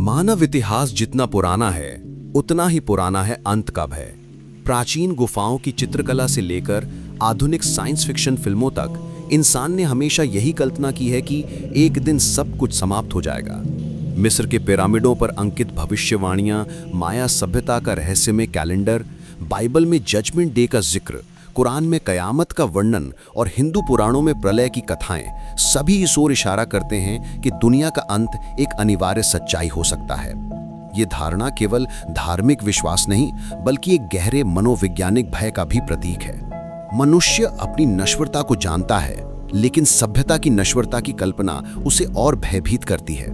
मानव इतिहास जितना पुराना है उतना ही पुराना है अंत का भय। प्राचीन गुफाओं की चित्रकला से लेकर आधुनिक साइंस फिक्शन फिल्मों तक इंसान ने हमेशा यही कल्पना की है कि एक दिन सब कुछ समाप्त हो जाएगा। मिस्र के पिरामिडों पर अंकित भविष्यवाणियां, माया सभ्यता का रहस्यमय कैलेंडर, बाइबल में जजमेंट डे का जिक्र, कुरान में कयामत का वर्णन और हिंदू पुराणों में प्रलय की कथाएं सभी इस ओर इशारा करते हैं कि दुनिया का अंत एक अनिवार्य सच्चाई हो सकता है। ये धारणा केवल धार्मिक विश्वास नहीं बल्कि एक गहरे मनोवैज्ञानिक भय का भी प्रतीक है। मनुष्य अपनी नश्वरता को जानता है, लेकिन सभ्यता की नश्वरता की कल्पना उसे और भयभीत करती है।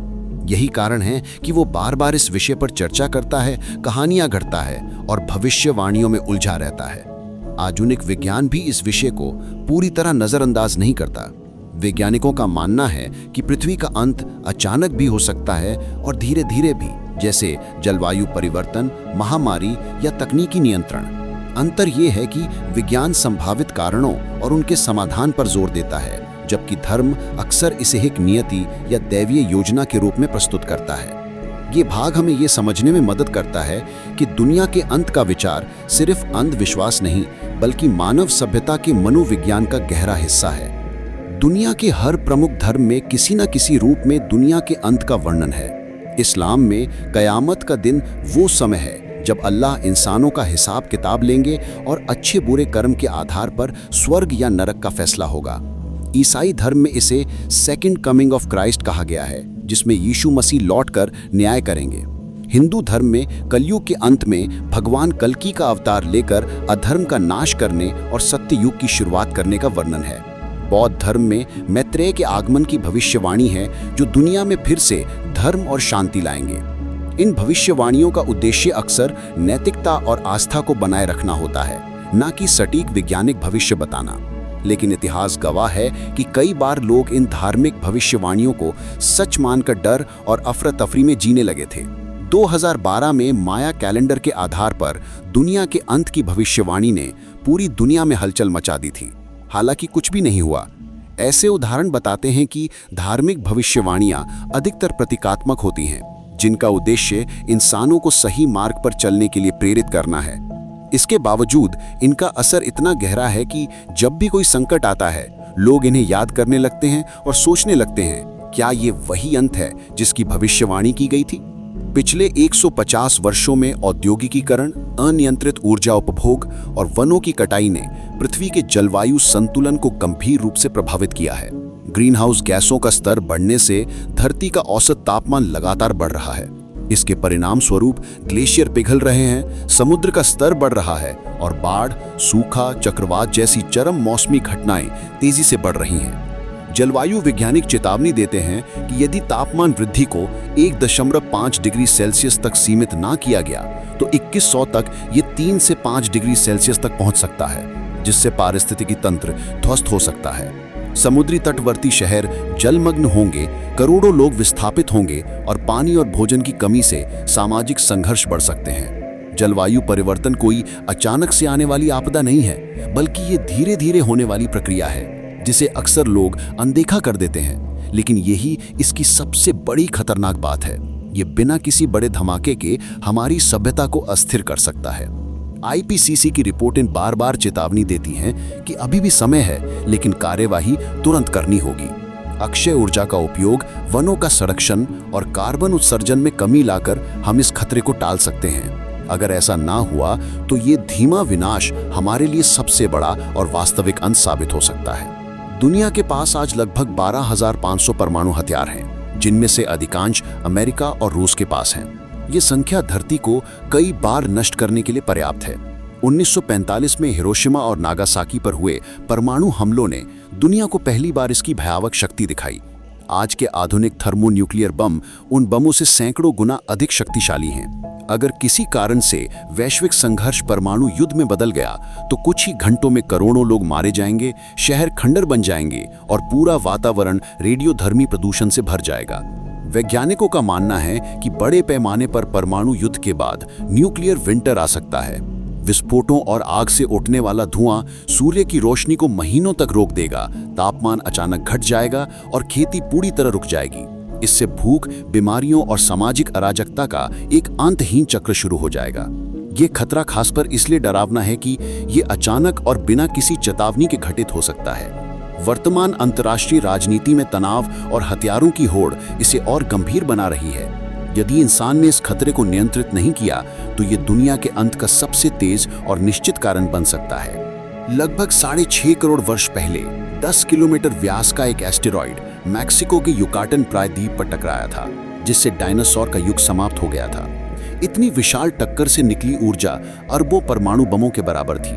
यही कारण है कि वो बार बार इस विषय पर चर्चा करता है, कहानियां गढ़ता है और भविष्यवाणियों में उलझा रहता है। आधुनिक विज्ञान भी इस विषय को पूरी तरह नजरअंदाज नहीं करता। वैज्ञानिकों का मानना है कि पृथ्वी का अंत अचानक भी हो सकता है और धीरे धीरे भी, जैसे जलवायु परिवर्तन, महामारी या तकनीकी नियंत्रण। अंतर यह है कि विज्ञान संभावित कारणों और उनके समाधान पर जोर देता है, जबकि धर्म अक्सर इसे एक नियति या दैवीय योजना के रूप में प्रस्तुत करता है। ये भाग हमें ये समझने में मदद करता है कि दुनिया के अंत का विचार सिर्फ अंधविश्वास नहीं बल्कि मानव सभ्यता के मनोविज्ञान का गहरा हिस्सा है। दुनिया के हर प्रमुख धर्म में किसी न किसी रूप में दुनिया के अंत का वर्णन है। इस्लाम में कयामत का दिन वो समय है जब अल्लाह इंसानों का हिसाब किताब लेंगे और अच्छे बुरे कर्म के आधार पर स्वर्ग या नरक का फैसला होगा। ईसाई धर्म में इसे सेकंड कमिंग ऑफ क्राइस्ट कहा गया है, जिसमें यीशु मसीह लौटकर न्याय करेंगे। हिंदू धर्म में कलयुग के अंत में भगवान कल्कि का अवतार लेकर अधर्म का नाश करने और सत्य युग की शुरुआत करने का वर्णन है। बौद्ध धर्म में मैत्रेय के आगमन की भविष्यवाणी है, जो दुनिया में फिर से धर्म और शांति लाएंगे। इन भविष्यवाणियों का उद्देश्य अक्सर नैतिकता और आस्था को बनाए रखना होता है, न कि सटीक वैज्ञानिक भविष्य बताना। लेकिन इतिहास गवाह है कि कई बार लोग इन धार्मिक भविष्यवाणियों को सच मानकर डर और अफरा तफरी में जीने लगे थे। 2012 में माया कैलेंडर के आधार पर दुनिया के अंत की भविष्यवाणी ने पूरी दुनिया में हलचल मचा दी थी। हालांकि कुछ भी नहीं हुआ। ऐसे उदाहरण बताते हैं कि धार्मिक भविष्यवाणियां अधिकतर प्रतीकात्मक होती हैं, जिनका उद्देश्य इंसानों को सही मार्ग पर चलने के लिए प्रेरित करना है। इसके बावजूद इनका असर इतना गहरा है कि जब भी कोई संकट आता है, लोग इन्हें याद करने लगते हैं और सोचने लगते हैं, क्या ये वही अंत है जिसकी भविष्यवाणी की गई थी? पिछले 150 वर्षों में औद्योगिकीकरण, अनियंत्रित ऊर्जा उपभोग और वनों की कटाई ने पृथ्वी के जलवायु संतुलन को गंभीर रूप से प्रभावित किया है। ग्रीन हाउस गैसों का स्तर बढ़ने से धरती का औसत तापमान लगातार बढ़ रहा है। इसके परिणाम स्वरूप ग्लेशियर पिघल रहे हैं, समुद्र का स्तर बढ़ रहा है और बाढ़, सूखा, चक्रवात जैसी चरम मौसमी घटनाएं तेजी से बढ़ रही हैं। जलवायु वैज्ञानिक चेतावनी देते हैं कि यदि तापमान वृद्धि को 1.5 डिग्री सेल्सियस तक सीमित ना किया गया तो 2100 तक ये 3 से 5 डिग्री सेल्सियस तक पहुंच सकता है, जिससे पारिस्थितिकी तंत्र ध्वस्त हो सकता है। समुद्री तटवर्ती शहर जलमग्न होंगे, करोड़ों लोग विस्थापित होंगे और पानी और भोजन की कमी से सामाजिक संघर्ष बढ़ सकते हैं। जलवायु परिवर्तन कोई अचानक से आने वाली आपदा नहीं है, बल्कि ये धीरे धीरे होने वाली प्रक्रिया है, जिसे अक्सर लोग अनदेखा कर देते हैं। लेकिन यही इसकी सबसे बड़ी खतरनाक बात है। ये बिना किसी बड़े धमाके के हमारी सभ्यता को अस्थिर कर सकता है। आईपीसीसी की रिपोर्टें बार बार चेतावनी देती हैं कि अभी भी समय है, लेकिन कार्यवाही तुरंत करनी होगी। अक्षय ऊर्जा का उपयोग, वनों का संरक्षण और कार्बन उत्सर्जन में कमी लाकर हम इस खतरे को टाल सकते हैं। अगर ऐसा ना हुआ तो ये धीमा विनाश हमारे लिए सबसे बड़ा और वास्तविक अंत साबित हो सकता है। दुनिया के पास आज लगभग 12,500 परमाणु हथियार हैं, जिनमें से अधिकांश अमेरिका और रूस के पास हैं। ये संख्या धरती को कई बार नष्ट करने के लिए पर्याप्त है। 1945 में हिरोशिमा और नागासाकी पर हुए परमाणु हमलों ने दुनिया को पहली बार इसकी भयावह शक्ति दिखाई। आज के आधुनिक थर्मोन्यूक्लियर बम उन बमों से सैकड़ों गुना अधिक शक्तिशाली हैं। अगर किसी कारण से वैश्विक संघर्ष परमाणु युद्ध में बदल गया तो कुछ ही घंटों में करोड़ों लोग मारे जाएंगे, शहर खंडर बन जाएंगे और पूरा वातावरण रेडियोधर्मी प्रदूषण से भर जाएगा। वैज्ञानिकों का मानना है कि बड़े पैमाने पर परमाणु युद्ध के बाद न्यूक्लियर विंटर आ सकता है। विस्फोटों और आग से उठने वाला धुआं सूर्य की रोशनी को महीनों तक रोक देगा, तापमान अचानक घट जाएगा और खेती पूरी तरह रुक जाएगी। इससे भूख, बीमारियों और सामाजिक अराजकता का एक अंतहीन चक्र शुरू हो जाएगा। ये खतरा खासकर इसलिए डरावना है कि ये अचानक और बिना किसी चेतावनी के घटित हो सकता है। वर्तमान अंतर्राष्ट्रीय राजनीति में तनाव और हथियारों की होड़ इसे और गंभीर बना रही है। यदि इंसान ने इस खतरे को नियंत्रित नहीं किया तो ये दुनिया के अंत का सबसे तेज और निश्चित कारण बन सकता है। लगभग 6.5 करोड़ वर्ष पहले 10 किलोमीटर व्यास का एक एस्टेरॉइड मैक्सिको के युकाटन प्रायद्वीप पर टकराया था, जिससे डायनासोर का युग समाप्त हो गया था। इतनी विशाल टक्कर से निकली ऊर्जा अरबों परमाणु बमों के बराबर थी।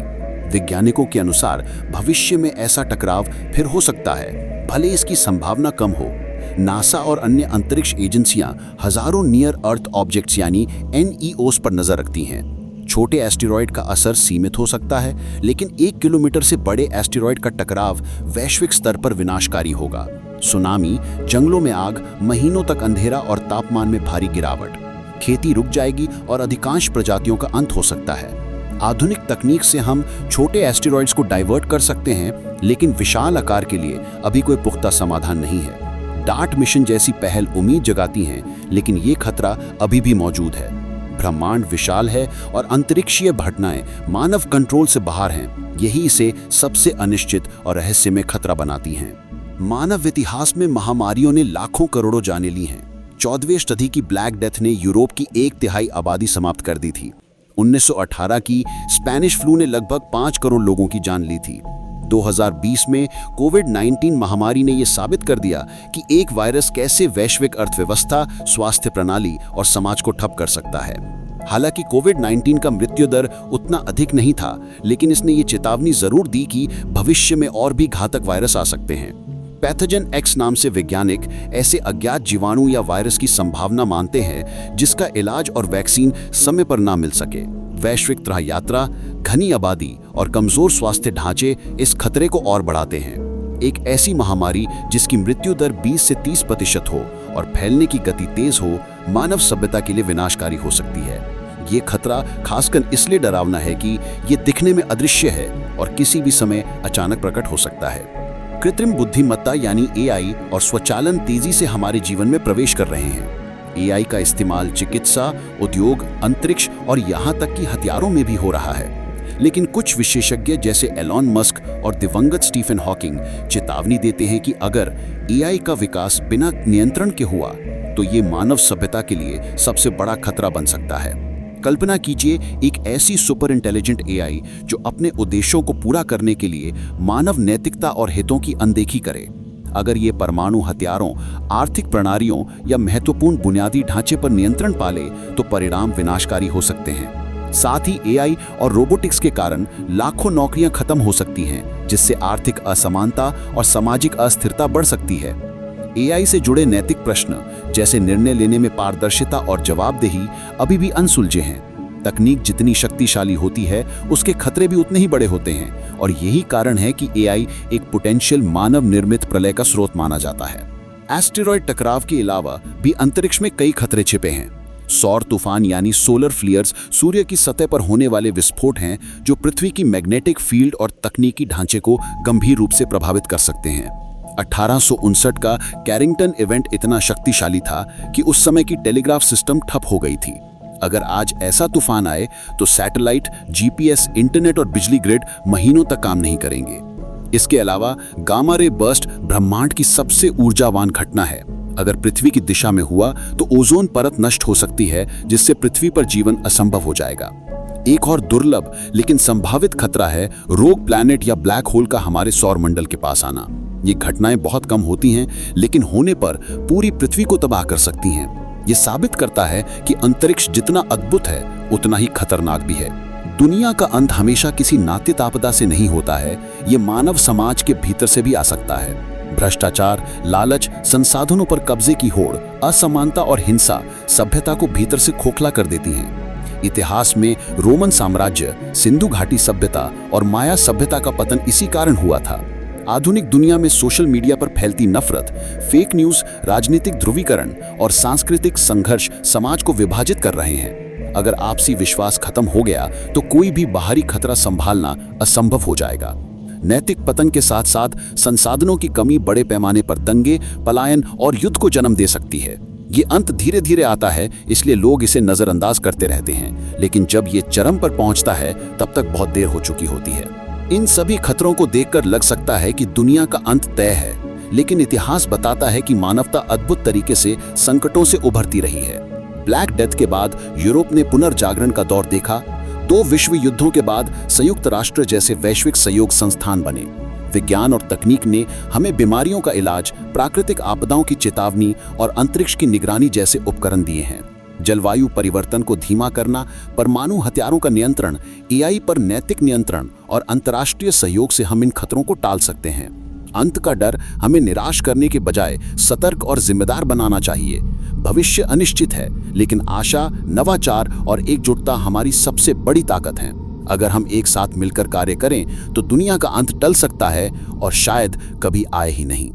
वैज्ञानिकों के अनुसार भविष्य में ऐसा टकराव फिर हो सकता है, भले इसकी संभावना कम हो। नासा और अन्य अंतरिक्ष एजेंसियां हजारों नियर अर्थ ऑब्जेक्ट्स यानी NEOs पर नजर रखती हैं। छोटे एस्टेरॉइड का असर सीमित हो सकता है, लेकिन 1 किलोमीटर से बड़े एस्टेरॉइड का टकराव वैश्विक स्तर पर विनाशकारी होगा। सुनामी, जंगलों में आग, महीनों तक अंधेरा और तापमान में भारी गिरावट। खेती रुक जाएगी और अधिकांश प्रजातियों का अंत हो सकता है। आधुनिक तकनीक से हम छोटे एस्टेरॉइड्स को डाइवर्ट कर सकते हैं, लेकिन विशाल आकार के लिए अभी कोई पुख्ता समाधान नहीं है। डार्ट मिशन जैसी पहल उम्मीद जगाती हैं, लेकिन ये खतरा अभी भी मौजूद है। ब्रह्मांड विशाल है और अंतरिक्षीय घटनाएं मानव कंट्रोल से बाहर हैं। यही इसे सबसे अनिश्चित और रहस्यमय खतरा बनाती हैं। मानव इतिहास में महामारियों ने लाखों करोड़ों जानें ली हैं। 14वीं सदी की ब्लैक डेथ ने यूरोप की 1/3 आबादी समाप्त कर दी थी। 1918 की स्पेनिश फ्लू ने लगभग 5 करोड़ लोगों की जान ली थी। 2020 में कोविड-19 महामारी ने यह साबित कर दिया कि एक वायरस कैसे वैश्विक अर्थव्यवस्था, स्वास्थ्य प्रणाली और समाज को ठप कर सकता है। हालांकि कोविड-19 का मृत्यु दर उतना अधिक नहीं था, लेकिन इसने ये चेतावनी जरूर दी कि भविष्य में और भी घातक वायरस आ सकते हैं। पैथोजन X नाम से वैज्ञानिक ऐसे अज्ञात जीवाणु या वायरस की संभावना मानते हैं जिसका इलाज और वैक्सीन समय पर ना मिल सके। वैश्विक तराह यात्रा, घनी आबादी और कमजोर स्वास्थ्य ढांचे इस खतरे को और बढ़ाते हैं। एक ऐसी महामारी जिसकी मृत्यु दर 20 से 30% हो और फैलने की गति तेज हो, मानव सभ्यता के लिए विनाशकारी हो सकती है। ये खतरा खासकर इसलिए डरावना है कि ये दिखने में अदृश्य है और किसी भी समय अचानक प्रकट हो सकता है। कृत्रिम बुद्धिमत्ता यानी AI और स्वचालन तेजी से हमारे जीवन में प्रवेश कर रहे हैं। AI का इस्तेमाल चिकित्सा, उद्योग, अंतरिक्ष और यहाँ तक कि हथियारों में भी हो रहा है। लेकिन कुछ विशेषज्ञ जैसे एलॉन मस्क और दिवंगत स्टीफन हॉकिंग चेतावनी देते हैं कि अगर AI का विकास बिना नियंत्रण के हुआ तो ये मानव सभ्यता के लिए सबसे बड़ा खतरा बन सकता है। कल्पना कीजिए एक ऐसी सुपर इंटेलिजेंट AI जो अपने उद्देश्यों को पूरा करने के लिए मानव नैतिकता और हितों की अनदेखी करे। अगर ये परमाणु हथियारों, आर्थिक प्रणालियों या महत्वपूर्ण बुनियादी ढांचे पर नियंत्रण पाले तो परिणाम विनाशकारी हो सकते हैं। साथ ही AI और रोबोटिक्स के कारण लाखों नौकरियां खत्म हो सकती हैं, जिससे आर्थिक असमानता और सामाजिक अस्थिरता बढ़ सकती है। AI से जुड़े नैतिक प्रश्न जैसे निर्णय लेने में पारदर्शिता और जवाबदेही अभी भी अनसुलझे हैं। तकनीक जितनी शक्तिशाली होती है, उसके खतरे भी उतने ही बड़े होते हैं और यही कारण है कि AI एक पोटेंशियल मानव निर्मित प्रलय का स्रोत माना जाता है। एस्टेरॉयड टकराव के अलावा भी अंतरिक्ष में कई खतरे छिपे हैं। सौर तूफान यानी सोलर फ्लेयर्स सूर्य की सतह पर होने वाले विस्फोट हैं जो पृथ्वी की मैग्नेटिक फील्ड और तकनीकी ढांचे को गंभीर रूप से प्रभावित कर सकते हैं। 1859 का कैरिंगटन इवेंट इतना शक्तिशाली था कि उस समय की टेलीग्राफ सिस्टम ठप हो गई थी। अगर आज ऐसा तूफान आए तो सैटेलाइट, GPS, इंटरनेट और बिजली ग्रिड महीनों तक काम नहीं करेंगे। इसके अलावा गामा रे बर्स्ट ब्रह्मांड की सबसे ऊर्जावान घटना है। अगर पृथ्वी की दिशा में हुआ तो ओजोन परत नष्ट हो सकती है, जिससे पृथ्वी पर जीवन असंभव हो जाएगा। एक और दुर्लभ लेकिन संभावित खतरा है रोग प्लैनेट या ब्लैक होल का हमारे सौर मंडल के पास आना। ये घटनाएं बहुत कम होती हैं, लेकिन होने पर पूरी पृथ्वी को तबाह कर सकती हैं। ये साबित करता है कि अंतरिक्ष जितना अद्भुत है, उतना ही खतरनाक भी है। दुनिया का अंत हमेशा किसी नातित आपदा से नहीं होता है, ये मानव समाज के भीतर से भी आ सकता है। भ्रष्टाचार, लालच, संसाधनों पर कब्जे की होड़, असमानता और हिंसा सभ्यता को भीतर से खोखला कर देती हैं। इतिहास में रोमन साम्राज्य, सिंधु घाटी सभ्यता और माया सभ्यता का पतन इसी कारण हुआ था। आधुनिक दुनिया में सोशल मीडिया पर फैलती नफरत, फेक न्यूज, राजनीतिक ध्रुवीकरण और सांस्कृतिक संघर्ष समाज को विभाजित कर रहे हैं। अगर आपसी विश्वास खत्म हो गया तो कोई भी बाहरी खतरा संभालना असंभव हो जाएगा। नैतिक पतन के साथ साथ संसाधनों की कमी बड़े पैमाने पर दंगे, पलायन और युद्ध को जन्म दे सकती है। ये अंत धीरे धीरे आता है, इसलिए लोग इसे नजरअंदाज करते रहते हैं, लेकिन जब ये चरम पर पहुंचता है तब तक बहुत देर हो चुकी होती है। इन सभी खतरों को देखकर लग सकता है कि दुनिया का अंत तय है, लेकिन इतिहास बताता है कि मानवता अद्भुत तरीके से संकटों से उभरती रही है। ब्लैक डेथ के बाद यूरोप ने पुनर्जागरण का दौर देखा। 2 विश्व युद्धों के बाद संयुक्त राष्ट्र जैसे वैश्विक सहयोग संस्थान बने। विज्ञान और तकनीक ने हमें बीमारियों का इलाज, प्राकृतिक आपदाओं की चेतावनी और अंतरिक्ष की निगरानी जैसे उपकरण दिए हैं। जलवायु परिवर्तन को धीमा करना, परमाणु हथियारों का नियंत्रण, एआई पर नैतिक नियंत्रण और अंतर्राष्ट्रीय सहयोग से हम इन खतरों को टाल सकते हैं। अंत का डर हमें निराश करने के बजाय सतर्क और जिम्मेदार बनाना चाहिए। भविष्य अनिश्चित है, लेकिन आशा, नवाचार और एकजुटता हमारी सबसे बड़ी ताकत है। अगर हम एक साथ मिलकर कार्य करें तो दुनिया का अंत टल सकता है और शायद कभी आए ही नहीं।